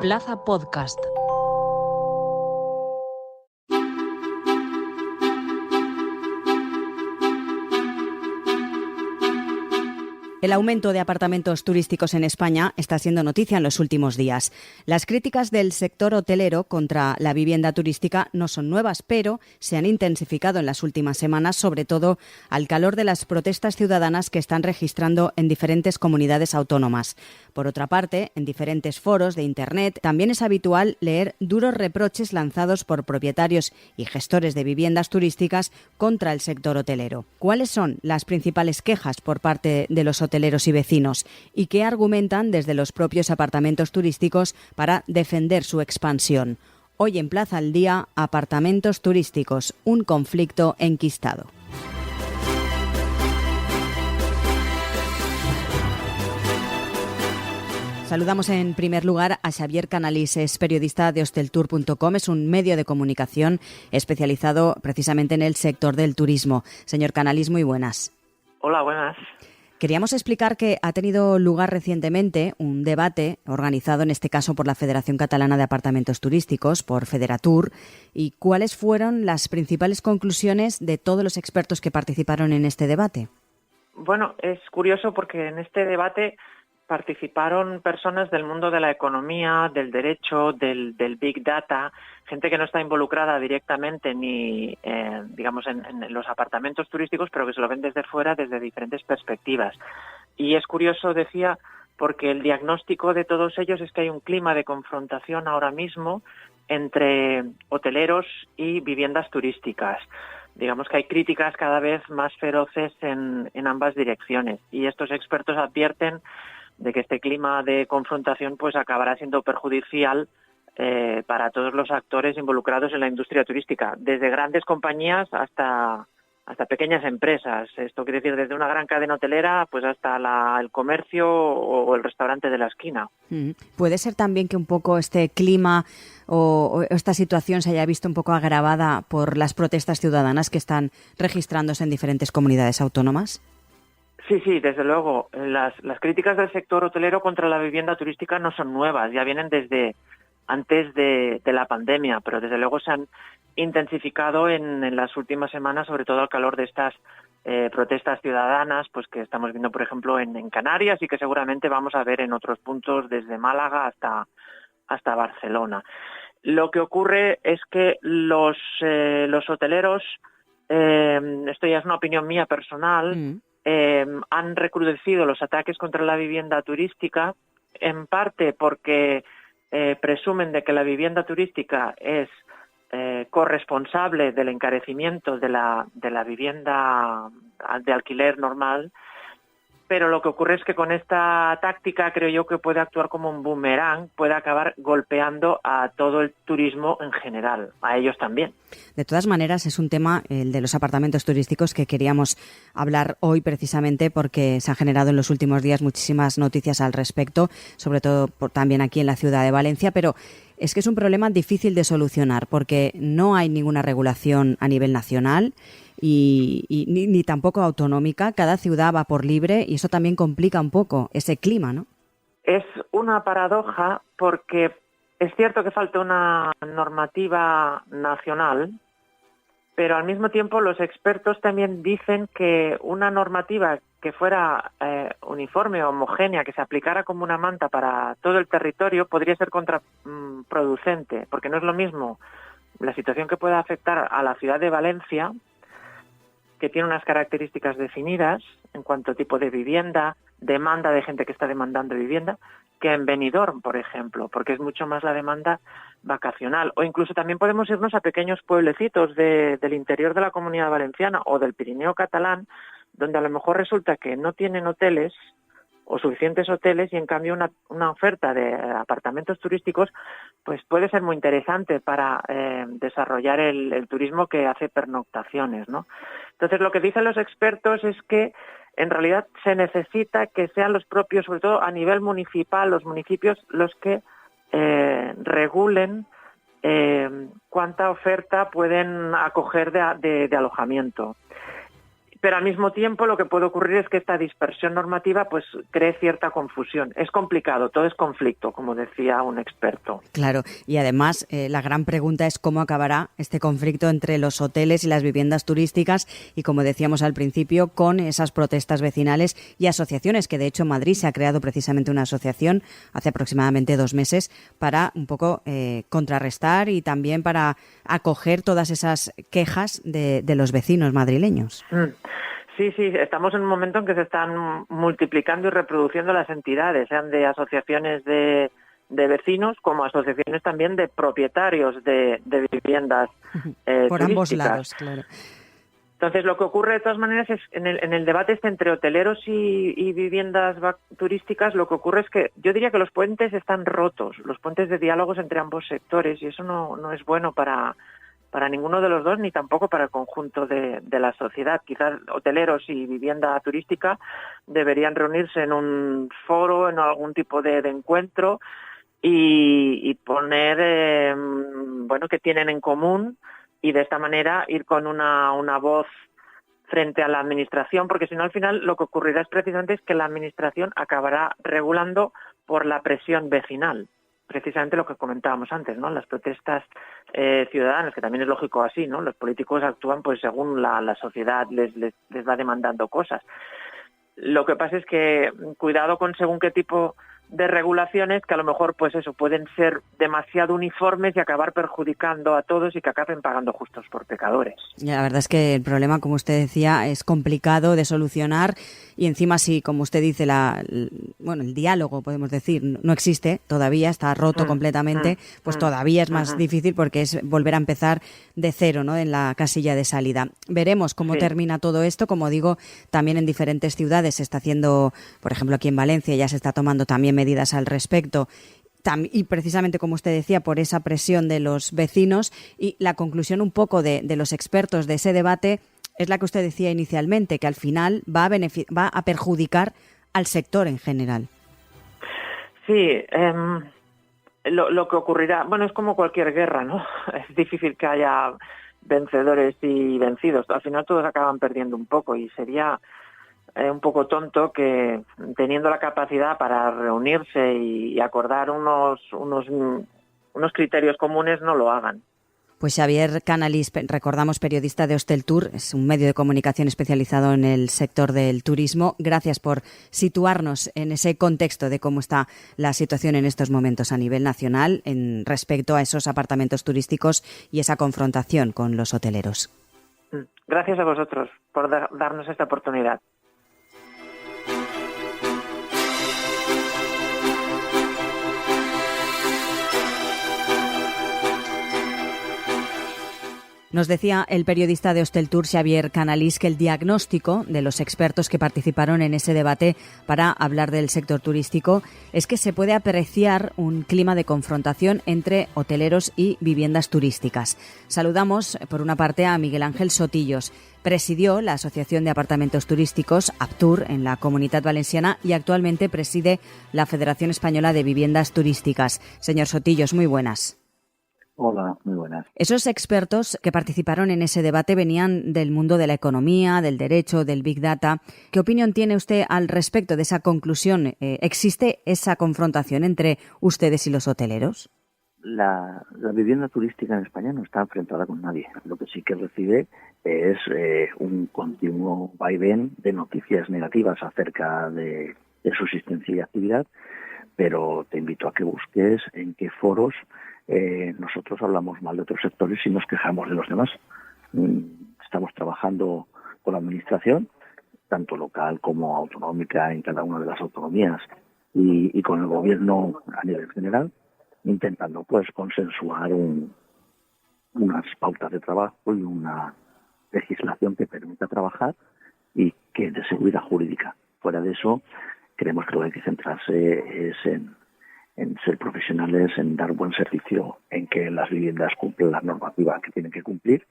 Plaza Podcast. El aumento de apartamentos turísticos en España está siendo noticia en los últimos días. Las críticas del sector hotelero contra la vivienda turística no son nuevas, pero se han intensificado en las últimas semanas, sobre todo al calor de las protestas ciudadanas que están registrando en diferentes comunidades autónomas. Por otra parte, en diferentes foros de Internet también es habitual leer duros reproches lanzados por propietarios y gestores de viviendas turísticas contra el sector hotelero. ¿Cuáles son las principales quejas por parte de los hoteleros y vecinos y qué argumentan desde los propios apartamentos turísticos para defender su expansión? Hoy en Plaza al Día, apartamentos turísticos, un conflicto enquistado. Saludamos en primer lugar a Xavier Canalís, es periodista de hosteltour.com, es un medio de comunicación especializado precisamente en el sector del turismo. Señor Canalís, muy buenas. Hola, buenas. Queríamos explicar que ha tenido lugar recientemente un debate organizado en este caso por la Federación Catalana de Apartamentos Turísticos, por Federatur, y cuáles fueron las principales conclusiones de todos los expertos que participaron en este debate. Bueno, es curioso porque en este debate participaron personas del mundo de la economía, del derecho, del Big Data, gente que no está involucrada directamente ni, digamos, en los apartamentos turísticos, pero que se lo ven desde fuera, desde diferentes perspectivas. Y es curioso, decía, porque el diagnóstico de todos ellos es que hay un clima de confrontación ahora mismo entre hoteleros y viviendas turísticas. Digamos que hay críticas cada vez más feroces en ambas direcciones. Y estos expertos advierten de que este clima de confrontación pues acabará siendo perjudicial para todos los actores involucrados en la industria turística, desde grandes compañías hasta pequeñas empresas. Esto quiere decir desde una gran cadena hotelera pues hasta el comercio o el restaurante de la esquina. ¿Puede ser también que un poco este clima o esta situación se haya visto un poco agravada por las protestas ciudadanas que están registrándose en diferentes comunidades autónomas? Sí, desde luego. Las críticas del sector hotelero contra la vivienda turística no son nuevas, ya vienen desde antes de la pandemia, pero desde luego se han intensificado en las últimas semanas, sobre todo al calor de estas protestas ciudadanas, pues que estamos viendo, por ejemplo, en Canarias y que seguramente vamos a ver en otros puntos desde Málaga hasta Barcelona. Lo que ocurre es que los hoteleros, esto ya es una opinión mía personal, han recrudecido los ataques contra la vivienda turística, en parte porque presumen de que la vivienda turística es corresponsable del encarecimiento de la vivienda de alquiler normal, pero lo que ocurre es que con esta táctica creo yo que puede actuar como un boomerang, puede acabar golpeando a todo el turismo en general, a ellos también. De todas maneras, es un tema, el de los apartamentos turísticos, que queríamos hablar hoy precisamente porque se han generado en los últimos días muchísimas noticias al respecto, sobre todo también aquí en la ciudad de Valencia, pero es que es un problema difícil de solucionar porque no hay ninguna regulación a nivel nacional y ni tampoco autonómica. Cada ciudad va por libre y eso también complica un poco ese clima, ¿no? Es una paradoja porque es cierto que falta una normativa nacional, pero al mismo tiempo los expertos también dicen que una normativa que fuera uniforme o homogénea, que se aplicara como una manta para todo el territorio, podría ser contraproducente, porque no es lo mismo la situación que pueda afectar a la ciudad de Valencia, que tiene unas características definidas en cuanto a tipo de vivienda, demanda de gente que está demandando vivienda, que en Benidorm, por ejemplo, porque es mucho más la demanda vacacional. O incluso también podemos irnos a pequeños pueblecitos del interior de la Comunidad Valenciana o del Pirineo catalán, donde a lo mejor resulta que no tienen hoteles o suficientes hoteles y en cambio una oferta de apartamentos turísticos pues puede ser muy interesante para desarrollar el turismo que hace pernoctaciones, ¿no? Entonces lo que dicen los expertos es que en realidad se necesita que sean los propios, sobre todo a nivel municipal, los municipios los que regulen cuánta oferta pueden acoger de alojamiento. Pero al mismo tiempo lo que puede ocurrir es que esta dispersión normativa pues cree cierta confusión. Es complicado, todo es conflicto, como decía un experto. Claro, y además la gran pregunta es cómo acabará este conflicto entre los hoteles y las viviendas turísticas y, como decíamos al principio, con esas protestas vecinales y asociaciones, que de hecho en Madrid se ha creado precisamente una asociación hace aproximadamente 2 meses para un poco contrarrestar y también para acoger todas esas quejas de los vecinos madrileños. Sí, estamos en un momento en que se están multiplicando y reproduciendo las entidades, sean de asociaciones de vecinos como asociaciones también de propietarios de viviendas por turísticas. Ambos lados, claro. Entonces, lo que ocurre de todas maneras es en el debate entre hoteleros y viviendas turísticas, lo que ocurre es que yo diría que los puentes están rotos, los puentes de diálogos entre ambos sectores, y eso no es bueno para ninguno de los dos, ni tampoco para el conjunto de la sociedad. Quizás hoteleros y vivienda turística deberían reunirse en un foro, en algún tipo de encuentro y poner, qué tienen en común, y de esta manera ir con una voz frente a la administración, porque si no, al final lo que ocurrirá es precisamente que la administración acabará regulando por la presión vecinal. Precisamente lo que comentábamos antes, ¿no? Las protestas ciudadanas, que también es lógico así, ¿no? Los políticos actúan pues según la sociedad les va demandando cosas. Lo que pasa es que cuidado con según qué tipo de regulaciones, que a lo mejor pues eso pueden ser demasiado uniformes y acabar perjudicando a todos y que acaben pagando justos por pecadores. La verdad es que el problema, como usted decía, es complicado de solucionar y encima si, como usted dice, el diálogo, podemos decir, no existe todavía, está roto completamente, pues todavía es más difícil porque es volver a empezar de cero, ¿no? En la casilla de salida. Veremos cómo termina todo esto. Como digo, también en diferentes ciudades se está haciendo, por ejemplo, aquí en Valencia ya se está tomando también medidas al respecto. Y precisamente, como usted decía, por esa presión de los vecinos, y la conclusión un poco de los expertos de ese debate es la que usted decía inicialmente, que al final va a perjudicar al sector en general. Sí, lo que ocurrirá, es como cualquier guerra, ¿no? Es difícil que haya vencedores y vencidos. Al final todos acaban perdiendo un poco y sería un poco tonto que, teniendo la capacidad para reunirse y acordar unos criterios comunes, no lo hagan. Pues Xavier Canalis, recordamos, periodista de Hosteltour, es un medio de comunicación especializado en el sector del turismo. Gracias por situarnos en ese contexto de cómo está la situación en estos momentos a nivel nacional en respecto a esos apartamentos turísticos y esa confrontación con los hoteleros. Gracias a vosotros por darnos esta oportunidad. Nos decía el periodista de Hosteltour, Xavier Canalis, que el diagnóstico de los expertos que participaron en ese debate para hablar del sector turístico es que se puede apreciar un clima de confrontación entre hoteleros y viviendas turísticas. Saludamos, por una parte, a Miguel Ángel Sotillos. Presidió la Asociación de Apartamentos Turísticos, APTUR, en la Comunitat Valenciana y actualmente preside la Federación Española de Viviendas Turísticas. Señor Sotillos, muy buenas. Hola, muy buenas. Esos expertos que participaron en ese debate venían del mundo de la economía, del derecho, del Big Data. ¿Qué opinión tiene usted al respecto de esa conclusión? ¿Existe esa confrontación entre ustedes y los hoteleros? La vivienda turística en España no está enfrentada con nadie. Lo que sí que recibe es un continuo vaivén de noticias negativas acerca de su existencia y actividad, pero te invito a que busques en qué foros nosotros hablamos mal de otros sectores y nos quejamos de los demás. Estamos trabajando con la administración, tanto local como autonómica, en cada una de las autonomías y con el gobierno a nivel general, intentando pues consensuar unas pautas de trabajo y una legislación que permita trabajar y que dé seguridad jurídica. Fuera de eso, creemos que lo que hay que centrarse es en ser profesionales, en dar buen servicio, en que las viviendas cumplen la normativa que tienen que cumplir,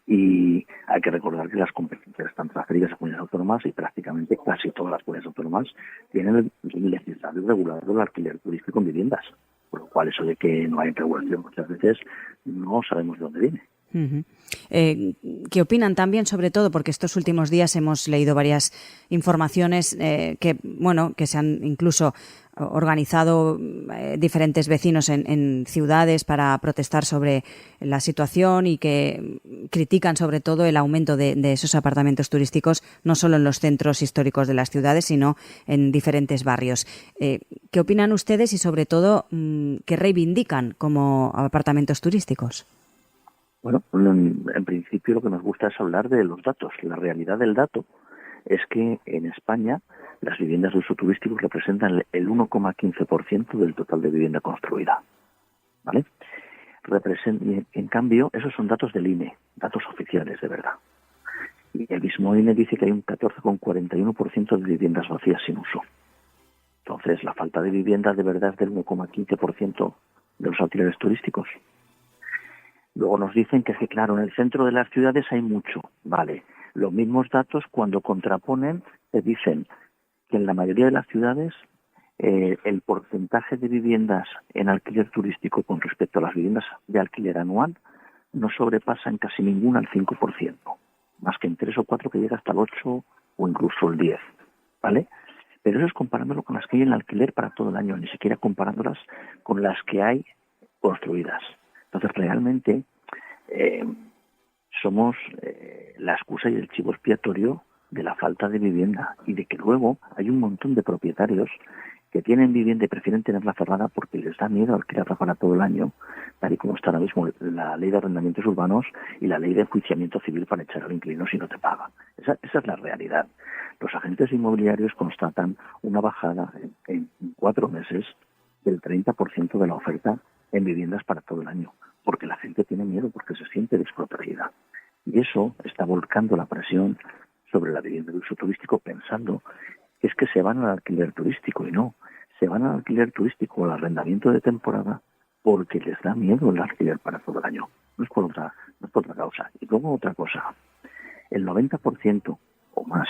y hay que recordar que las competencias están transferidas a comunidades autónomas y prácticamente casi todas las comunidades autónomas tienen legislado y regulado el alquiler turístico en viviendas, por lo cual eso de que no hay regulación muchas veces no sabemos de dónde viene. Uh-huh. ¿Qué opinan también, sobre todo, porque estos últimos días hemos leído varias informaciones que se han incluso organizado diferentes vecinos en ciudades para protestar sobre la situación y que critican sobre todo el aumento de esos apartamentos turísticos, no solo en los centros históricos de las ciudades, sino en diferentes barrios? ¿Qué opinan ustedes y, sobre todo, qué reivindican como apartamentos turísticos? Bueno, en principio lo que nos gusta es hablar de los datos. La realidad del dato es que en España las viviendas de uso turístico representan el 1,15% del total de vivienda construida, ¿vale? En cambio, esos son datos del INE, datos oficiales de verdad. Y el mismo INE dice que hay un 14,41% de viviendas vacías sin uso. Entonces, la falta de vivienda de verdad es del 1,15% de los alquileres turísticos. Luego nos dicen que claro, en el centro de las ciudades hay mucho, vale. Los mismos datos, cuando contraponen, te dicen que en la mayoría de las ciudades el porcentaje de viviendas en alquiler turístico con respecto a las viviendas de alquiler anual no sobrepasa en casi ninguna el 5%, más que en 3 o 4 que llega hasta el 8 o incluso el 10, ¿vale? Pero eso es comparándolo con las que hay en alquiler para todo el año, ni siquiera comparándolas con las que hay construidas. Entonces, realmente somos la excusa y el chivo expiatorio de la falta de vivienda y de que luego hay un montón de propietarios que tienen vivienda y prefieren tenerla cerrada porque les da miedo alquilarla para todo el año, tal y como está ahora mismo la ley de arrendamientos urbanos y la ley de enjuiciamiento civil para echar al inquilino si no te paga. Esa es la realidad. Los agentes inmobiliarios constatan una bajada en 4 meses del 30% de la oferta en viviendas para todo el año, porque la gente tiene miedo, porque se siente desprotegida. Y eso está volcando la presión sobre la vivienda de uso turístico, pensando que es que se van al alquiler turístico, y no, se van al alquiler turístico o al arrendamiento de temporada porque les da miedo el alquiler para todo el año. No es por otra causa. Y luego otra cosa, el 90% o más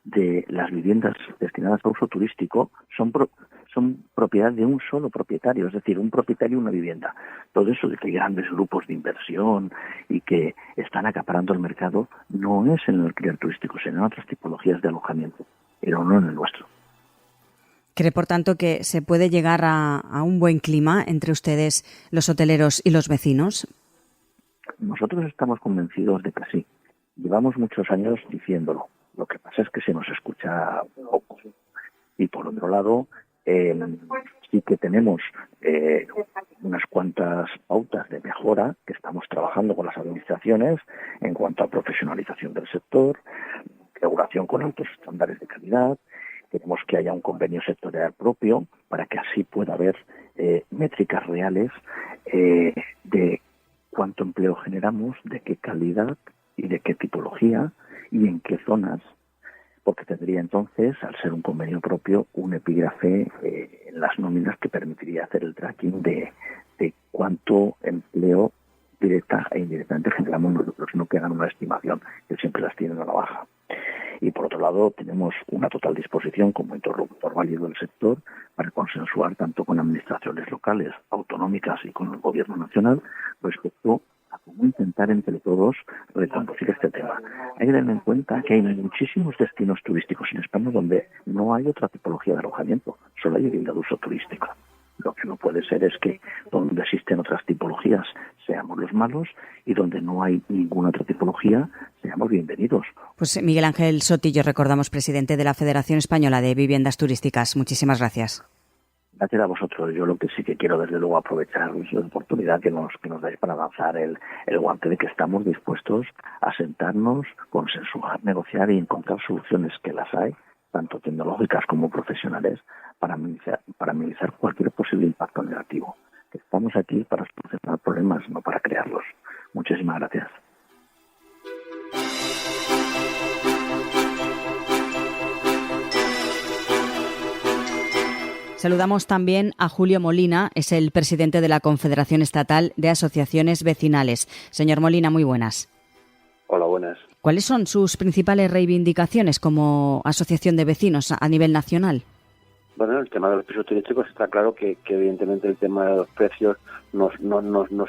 de las viviendas destinadas a uso turístico son propiedad de un solo propietario, es decir, un propietario y una vivienda. Todo eso de que hay grandes grupos de inversión y que están acaparando el mercado no es en el alquiler turístico, sino en otras tipologías de alojamiento, pero no en el nuestro. ¿Cree, por tanto, que se puede llegar a un buen clima entre ustedes, los hoteleros y los vecinos? Nosotros estamos convencidos de que sí. Llevamos muchos años diciéndolo. Lo que pasa es que se nos escucha poco. Y por otro lado, sí que tenemos unas cuantas pautas de mejora que estamos trabajando con las administraciones en cuanto a profesionalización del sector, regulación con altos estándares de calidad. Queremos que haya un convenio sectorial propio para que así pueda haber métricas reales de cuánto empleo generamos, de qué calidad y de qué tipología y en qué zonas, porque tendría entonces, al ser un convenio propio, un epígrafe en las nóminas que permitiría hacer el tracking de cuánto empleo directa e indirectamente generamos nosotros, no que hagan una estimación, que siempre las tienen a la baja. Y por otro lado, tenemos una total disposición como interlocutor válido del sector para consensuar tanto con administraciones locales, autonómicas y con el gobierno nacional respecto a cómo intentar entre todos reconducir este tema. Hay que tener en cuenta que hay muchísimos destinos turísticos en España donde no hay otra tipología de alojamiento, solo hay vivienda de uso turístico. Lo que no puede ser es que donde existen otras tipologías seamos los malos y donde no hay ninguna otra tipología seamos bienvenidos. Pues Miguel Ángel Sotillo, recordamos, presidente de la Federación Española de Viviendas Turísticas. Muchísimas gracias. Gracias a vosotros. Yo lo que sí que quiero, desde luego, aprovechar la oportunidad que nos dais para lanzar el guante de que estamos dispuestos a sentarnos, consensuar, negociar y encontrar soluciones, que las hay, tanto tecnológicas como profesionales, para minimizar cualquier posible impacto negativo. Estamos aquí para solucionar problemas, no para crearlos. Muchísimas gracias. Saludamos también a Julio Molina, es el presidente de la Confederación Estatal de Asociaciones Vecinales. Señor Molina, muy buenas. Hola, buenas. ¿Cuáles son sus principales reivindicaciones como asociación de vecinos a nivel nacional? Bueno, el tema de los pisos turísticos está claro que evidentemente el tema de los precios nos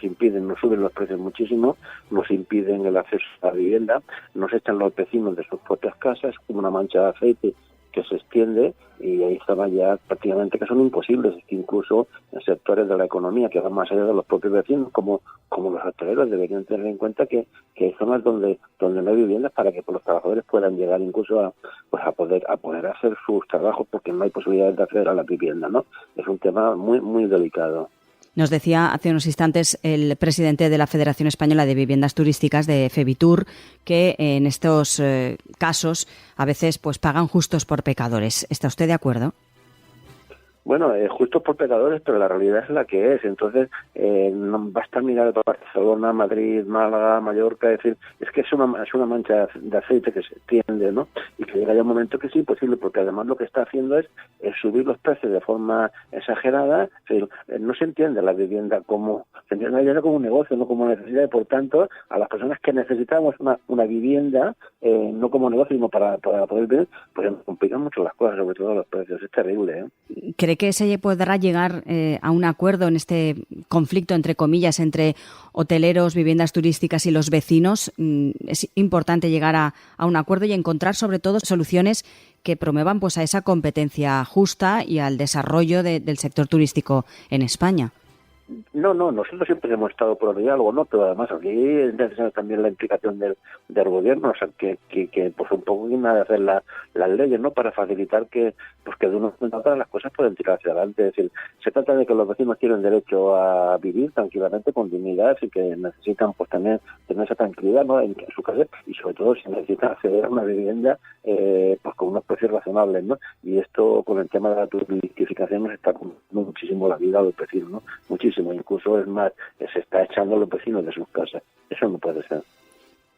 impiden, nos suben los precios muchísimo, nos impiden el acceso a la vivienda, nos echan los vecinos de sus propias casas como una mancha de aceite que se extiende, y hay zonas ya prácticamente que son imposibles, incluso en sectores de la economía que van más allá de los propios vecinos, como los hosteleros. Deberían tener en cuenta que hay zonas donde no hay viviendas para que los trabajadores puedan llegar incluso a poder hacer sus trabajos, porque no hay posibilidades de acceder a la vivienda, ¿no? Es un tema muy, muy delicado. Nos decía hace unos instantes el presidente de la Federación Española de Viviendas Turísticas, de FEVITUR, que en estos casos a veces pues pagan justos por pecadores. ¿Está usted de acuerdo? Bueno, justo por pecadores, pero la realidad es la que es. Entonces, no basta mirar a Barcelona, Madrid, Málaga, Mallorca, decir, es que es una mancha de aceite que se extiende, ¿no? Y que llega ya un momento que es imposible, porque además lo que está haciendo es subir los precios de forma exagerada. Es decir, no se entiende la vivienda como un negocio, no como necesidad, y por tanto, a las personas que necesitamos una vivienda, no como negocio, sino para poder vivir, pues nos complican mucho las cosas, sobre todo los precios. Es terrible, ¿eh? ¿Cree que se podrá llegar a un acuerdo en este conflicto, entre comillas, entre hoteleros, viviendas turísticas y los vecinos? Es importante llegar a un acuerdo y encontrar, sobre todo, soluciones que promuevan pues a esa competencia justa y al desarrollo del sector turístico en España. No, nosotros siempre hemos estado por el diálogo, ¿no? Pero además aquí es necesaria también la implicación del gobierno, o sea, que pues un poco viene a hacer las leyes, ¿no? Para facilitar que de una momento a otra las cosas pueden tirar hacia adelante. Es decir, se trata de que los vecinos tienen derecho a vivir tranquilamente, con dignidad, y que necesitan pues también tener esa tranquilidad, ¿no? En su casa, y sobre todo si necesitan acceder a una vivienda pues con unos precios razonables, ¿no? Y esto con el tema de la turistificación nos está complicando muchísimo la vida a los vecinos, ¿no? Muchísimo. Incluso es más, se está echando a los vecinos de sus casas. Eso no puede ser.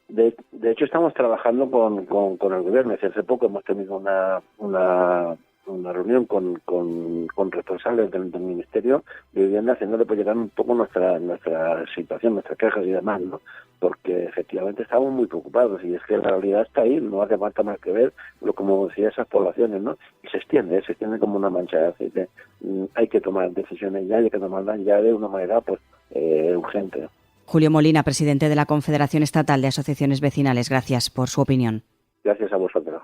De hecho, estamos trabajando con el gobierno. Hace poco hemos tenido una reunión con responsables del Ministerio de Vivienda, haciéndole pues llegar un poco nuestra situación, nuestras quejas y demás, ¿no? Porque efectivamente estamos muy preocupados, y es que la realidad está ahí, no hace falta más que ver, como decía, esas poblaciones, ¿no? Y se extiende como una mancha de aceite. Hay que tomar decisiones ya, hay que tomarlas ya de una manera pues urgente. Julio Molina, presidente de la Confederación Estatal de Asociaciones Vecinales, gracias por su opinión. Gracias a vosotros.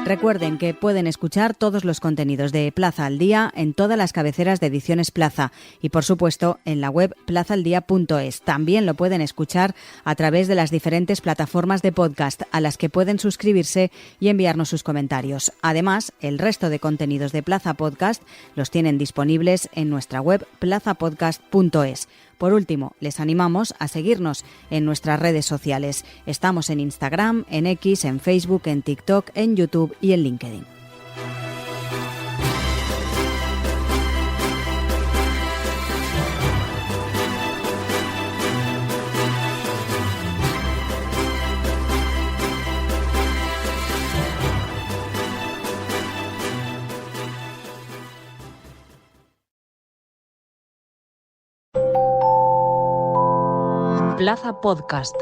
Recuerden que pueden escuchar todos los contenidos de Plaza al Día en todas las cabeceras de Ediciones Plaza y, por supuesto, en la web plazaldía.es. También lo pueden escuchar a través de las diferentes plataformas de podcast a las que pueden suscribirse y enviarnos sus comentarios. Además, el resto de contenidos de Plaza Podcast los tienen disponibles en nuestra web plazapodcast.es. Por último, les animamos a seguirnos en nuestras redes sociales. Estamos en Instagram, en X, en Facebook, en TikTok, en YouTube y en LinkedIn. Plaza Podcast.